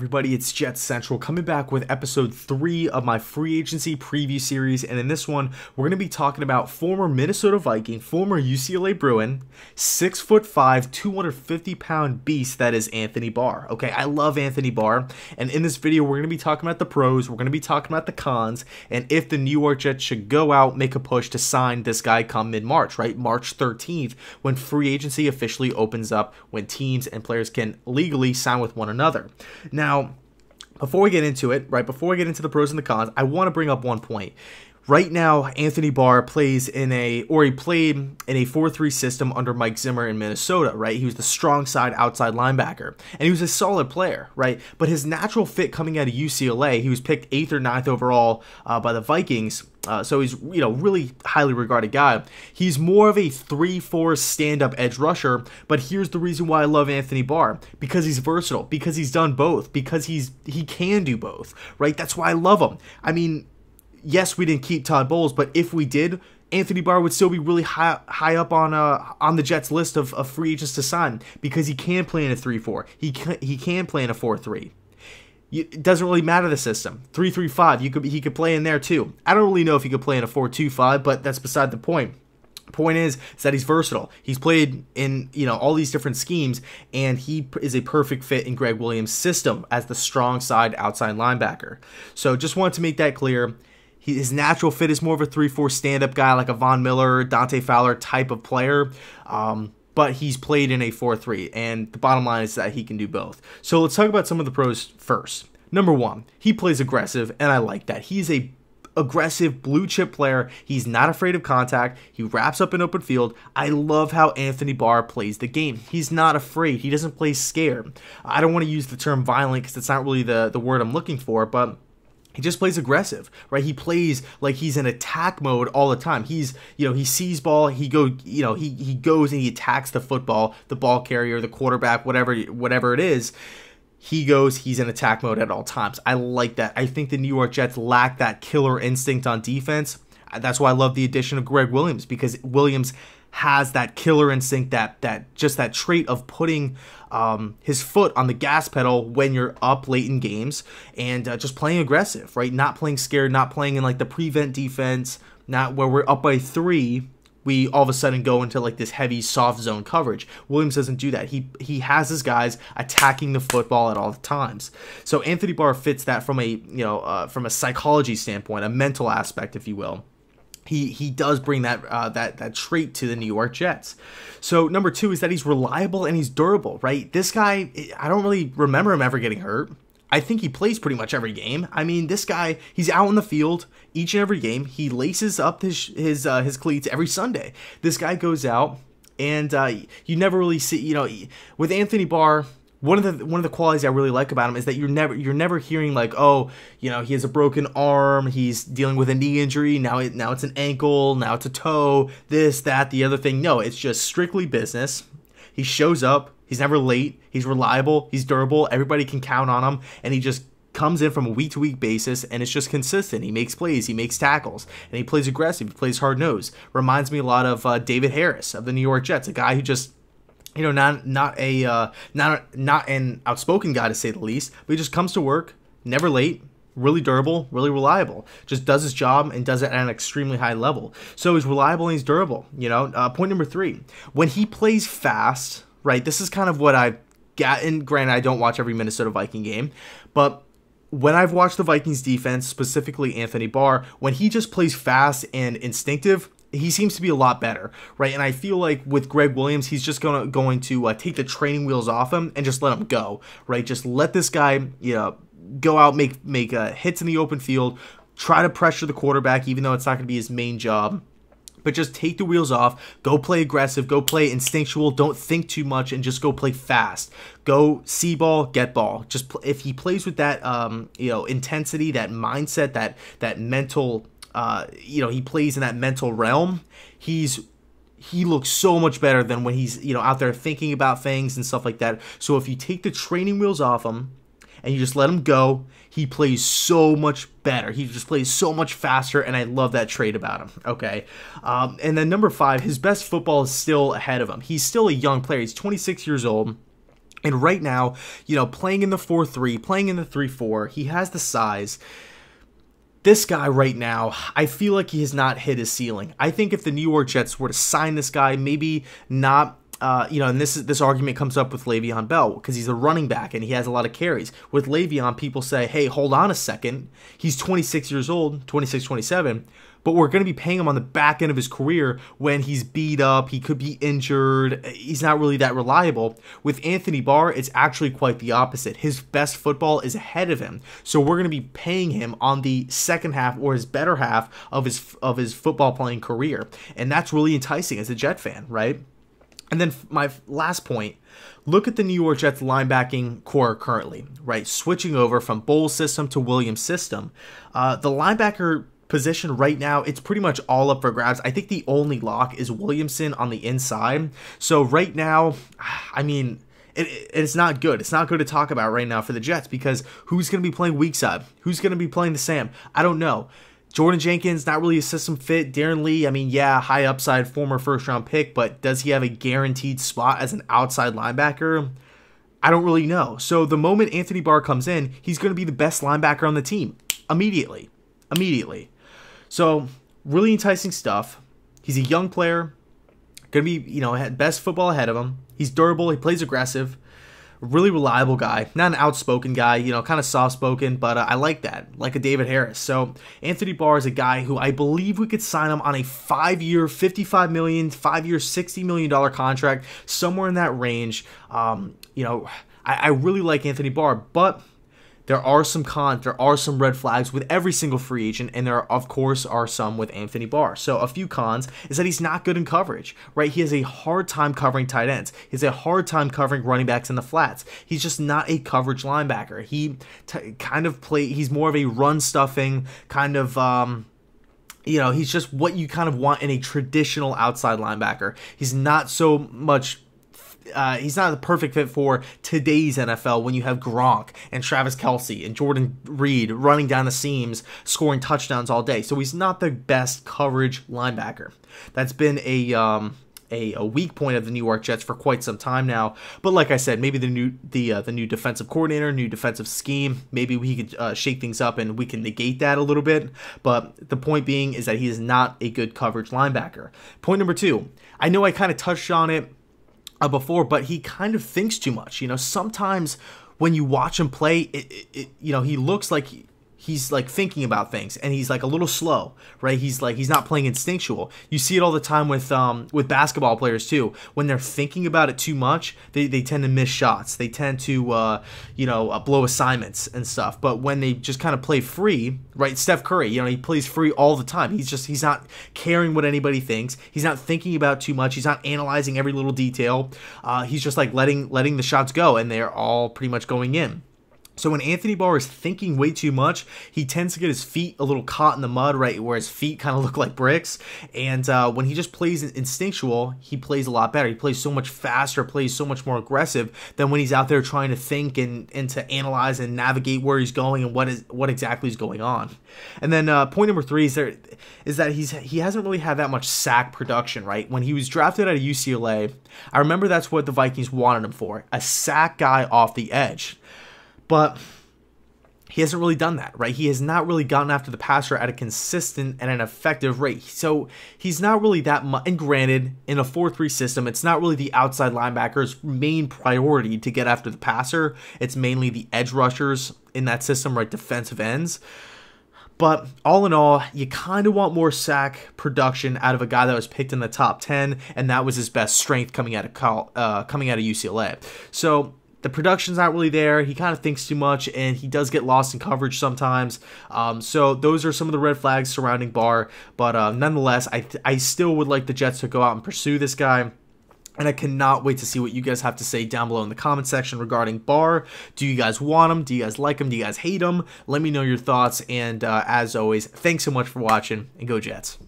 everybody? It's JetsCentral coming back with episode 3 of my free agency preview series, and in this one, we're going to be talking about former Minnesota Viking, former UCLA Bruin, 6'5", 250-pound beast that is Anthony Barr. Okay, I love Anthony Barr, and in this video, we're going to be talking about the pros, we're going to be talking about the cons, and if the New York Jets should go out, make a push to sign this guy come mid-March, right? March 13th, when free agency officially opens up, when teams and players can legally sign with one another. Now, before we get into it, right, before we get into the pros and the cons, I want to bring up one point. Right now, Anthony Barr plays he played in a 4-3 system under Mike Zimmer in Minnesota, right? He was the strong side outside linebacker, and he was a solid player, right? But his natural fit coming out of UCLA, he was picked 8th or 9th overall by the Vikings, so he's, really highly regarded guy. He's more of a 3-4 stand-up edge rusher, but here's the reason why I love Anthony Barr. Because he's versatile, because he's done both, because he can do both, right? That's why I love him. I mean, yes, we didn't keep Todd Bowles, but if we did, Anthony Barr would still be really high up on the Jets list of free agents to sign, because he can play in a 3-4. He can play in a 4-3. It doesn't really matter the system. 3-3-5, he could play in there too. I don't really know if he could play in a 4-2-5, but that's beside the point. Point is that he's versatile. He's played in all these different schemes, and he is a perfect fit in Greg Williams' system as the strong side outside linebacker. So just wanted to make that clear. His natural fit is more of a 3-4 stand-up guy, like a Von Miller, Dante Fowler type of player. But he's played in a 4-3, and the bottom line is that he can do both. So let's talk about some of the pros first. Number one, he plays aggressive, and I like that. He's a aggressive blue chip player. He's not afraid of contact. He wraps up in open field. I love how Anthony Barr plays the game. He's not afraid. He doesn't play scared. I don't want to use the term violent because it's not really the word I'm looking for, but he just plays aggressive, right? He plays like he's in attack mode all the time. He sees ball, he goes and he attacks the football, the ball carrier, the quarterback, whatever it is. He's in attack mode at all times. I like that. I think the New York Jets lack that killer instinct on defense. That's why I love the addition of Greg Williams, because Williams has that killer instinct, that trait of putting his foot on the gas pedal when you're up late in games, and just playing aggressive, right? Not playing scared, not playing in like the prevent defense, not where we're up by 3, we all of a sudden go into like this heavy soft zone coverage. Williams doesn't do that. He has his guys attacking the football at all times. So Anthony Barr fits that from a psychology standpoint, a mental aspect, if you will. He does bring that trait to the New York Jets. So number 2 is that he's reliable and he's durable, right? This guy, I don't really remember him ever getting hurt. I think he plays pretty much every game. I mean, this guy, he's out in the field each and every game. He laces up his cleats every Sunday. This guy goes out, and you never really see, with Anthony Barr, one of the qualities I really like about him is that you're never hearing like, oh, he has a broken arm, he's dealing with a knee injury, now it's an ankle, now it's a toe, this, that, the other thing. No, it's just strictly business. He shows up, he's never late, he's reliable, he's durable, everybody can count on him, and he just comes in from a week-to-week basis, and it's just consistent. He makes plays, he makes tackles, and he plays aggressive, he plays hard-nosed. Reminds me a lot of David Harris of the New York Jets, a guy who just not an outspoken guy to say the least, but he just comes to work, never late, really durable, really reliable, just does his job and does it at an extremely high level. So he's reliable and he's durable. Point number 3, when he plays fast, right? This is kind of what I've gotten. Granted, I don't watch every Minnesota Viking game, but when I've watched the Vikings defense, specifically Anthony Barr, when he just plays fast and instinctive, he seems to be a lot better, right? And I feel like with Greg Williams, he's just going to take the training wheels off him and just let him go, right? Just let this guy, go out, make hits in the open field, try to pressure the quarterback, even though it's not going to be his main job. But just take the wheels off, go play aggressive, go play instinctual, don't think too much, and just go play fast. Go see ball, get ball. Just if he plays with that, intensity, that mindset, that mental. He plays in that mental realm. He looks so much better than when he's out there thinking about things and stuff like that. So if you take the training wheels off him and you just let him go, he plays so much better. He just plays so much faster, and I love that trait about him. Okay, and then number 5, his best football is still ahead of him. He's still a young player. He's 26 years old. And right now, playing in the 4-3, playing in the 3-4, he has the size. This guy right now, I feel like he has not hit his ceiling. I think if the New York Jets were to sign this guy, maybe not, and this argument comes up with Le'Veon Bell because he's a running back and he has a lot of carries. With Le'Veon, people say, hey, hold on a second. He's 26 years old, 26, 27, but we're going to be paying him on the back end of his career when he's beat up, he could be injured, he's not really that reliable. With Anthony Barr, it's actually quite the opposite. His best football is ahead of him, so we're going to be paying him on the second half or his better half of his football playing career, and that's really enticing as a Jet fan, right? And then my last point, look at the New York Jets linebacking core currently, right? Switching over from Bowles' system to Williams' system. The linebacker position right now, it's pretty much all up for grabs. I think the only lock is Williamson on the inside. So right now, I mean, it's not good. It's not good to talk about right now for the Jets because who's going to be playing weak side? Who's going to be playing the Sam? I don't know. Jordan Jenkins, not really a system fit. Darren Lee, I mean, yeah, high upside, former first-round pick, but does he have a guaranteed spot as an outside linebacker? I don't really know. So the moment Anthony Barr comes in, he's going to be the best linebacker on the team immediately. So really enticing stuff. He's a young player, going to be, best football ahead of him. He's durable. He plays aggressive. Really reliable guy, not an outspoken guy, kind of soft-spoken, but I like that, like a David Harris. So Anthony Barr is a guy who I believe we could sign him on a 5-year, $55 million, 5-year, $60 million contract, somewhere in that range. I really like Anthony Barr, but there are some cons, there are some red flags with every single free agent, and there, of course, are some with Anthony Barr. So a few cons is that he's not good in coverage, right? He has a hard time covering tight ends. He has a hard time covering running backs in the flats. He's just not a coverage linebacker. He's more of a run-stuffing kind of, he's just what you kind of want in a traditional outside linebacker. He's not so much... he's not the perfect fit for today's NFL when you have Gronk and Travis Kelce and Jordan Reed running down the seams, scoring touchdowns all day. So he's not the best coverage linebacker. That's been a weak point of the New York Jets for quite some time now. But like I said, maybe the new defensive coordinator, new defensive scheme, maybe we could shake things up and we can negate that a little bit. But the point being is that he is not a good coverage linebacker. Point number 2, I know I kind of touched on it before, but he kind of thinks too much. Sometimes when you watch him play, he looks like he's like thinking about things, and he's like a little slow, right? He's not playing instinctual. You see it all the time with basketball players too. When they're thinking about it too much, they tend to miss shots. They tend to blow assignments and stuff. But when they just kind of play free, right? Steph Curry, he plays free all the time. He's not caring what anybody thinks. He's not thinking about too much. He's not analyzing every little detail. He's just like letting the shots go, and they're all pretty much going in. So when Anthony Barr is thinking way too much, he tends to get his feet a little caught in the mud, right, where his feet kind of look like bricks. And when he just plays instinctual, he plays a lot better. He plays so much faster, plays so much more aggressive than when he's out there trying to think and to analyze and navigate where he's going and what exactly is going on. And then point number 3 is that he hasn't really had that much sack production, right? When he was drafted out of UCLA, I remember that's what the Vikings wanted him for, a sack guy off the edge. But he hasn't really done that, right? He has not really gotten after the passer at a consistent and an effective rate. So he's not really that much. And granted, in a 4-3 system, it's not really the outside linebacker's main priority to get after the passer. It's mainly the edge rushers in that system, right? Defensive ends. But all in all, you kind of want more sack production out of a guy that was picked in the top 10, and that was his best strength coming out of UCLA. So the production's not really there. He kind of thinks too much, and he does get lost in coverage sometimes. So those are some of the red flags surrounding Barr. But nonetheless, I still would like the Jets to go out and pursue this guy. And I cannot wait to see what you guys have to say down below in the comment section regarding Barr. Do you guys want him? Do you guys like him? Do you guys hate him? Let me know your thoughts. And as always, thanks so much for watching, and go Jets.